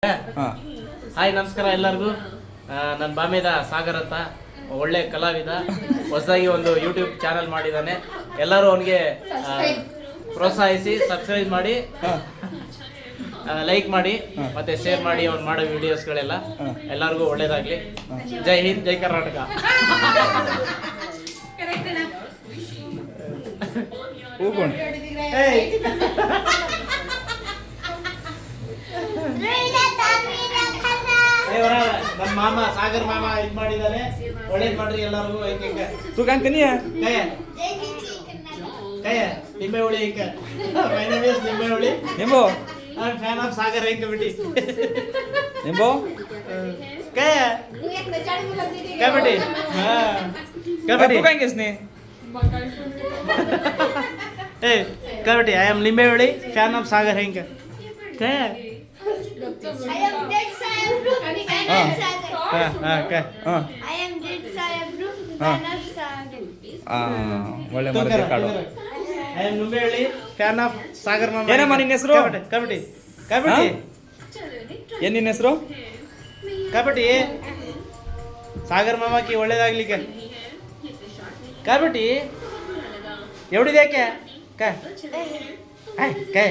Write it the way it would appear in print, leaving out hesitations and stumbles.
Hi ನಮಸ್ಕಾರ ಎಲ್ಲರಿಗೂ. ನನ್ನ ಬಾಮೇದ ಸಾಗರ್ ಅಂತ ಒಳ್ಳೆ ಕಲಾವಿದ, ಹೊಸದಾಗಿ ಒಂದು ಯೂಟ್ಯೂಬ್ ಚಾನಲ್ ಮಾಡಿದ್ದಾನೆ. ಎಲ್ಲರೂ ಅವನಿಗೆ ಪ್ರೋತ್ಸಾಹಿಸಿ ಸಬ್ಸ್ಕ್ರೈಬ್ ಮಾಡಿ, ಲೈಕ್ ಮಾಡಿ ಮತ್ತೆ ಶೇರ್ ಮಾಡಿ. ಅವ್ನು ಮಾಡೋ ವಿಡಿಯೋಸ್ಗಳೆಲ್ಲ ಎಲ್ಲರಿಗೂ ಒಳ್ಳೇದಾಗಲಿ. ಜೈ ಹಿಂದ್, ಜೈ ಕರ್ನಾಟಕ. ನಮ್ಮ ಮಾಮ ಸಾಗರ್ ಮಾಮ ಇದು ಮಾಡಿದಾನೆ. ಒಳ್ಳೇದ್ ಮಾಡ್ರಿ ಎಲ್ಲರಿಗೂ. तू काय कनिया ಕಯ ಕಯ ನಿಂಬೆ ಹುಳಿ ಇಂಕ. My name is Nimbe Huli. निंबो I am fan of Sagar ಇಂಕ ಬಿಟಿ. निंबो ಕಯ ಕಯ ಬಿಟಿ. ಕಯ ಬಿಟಿ. तू काय केसने ए कय बिटी. I am Nimbe Huli, fan of Sagar ಇಂಕ. ಕಯ I am dead Sayabru. I am dead Sayabru. Fan of Sagar. ಒಳ್ಳೆ ಮರದಿ ಕಾಡು. ಐ ಆಮ್ ನಿಂಬೆ ಹುಳಿ, ಫ್ಯಾನ್ ಆಫ್ ಸಾಗರ್ ಮಾಮ. ಏನಮ್ಮ ನಿನ್ನ ಹೆಸರು? ಕಬಡ್ಡಿ ಕಬಡ್ಡಿ ಏನ್ ನಿನ್ನ ಹೆಸರು? ಕಬಡ್ಡಿ ಸಾಗರ್ ಮಾಮಕ್ಕೆ ಒಳ್ಳೇದಾಗ್ಲಿಕ್ಕೆ. ಕಬಡ್ಡಿ ಎವಡಿದ್ಯಾಕೆ ಕೈ ಕೈ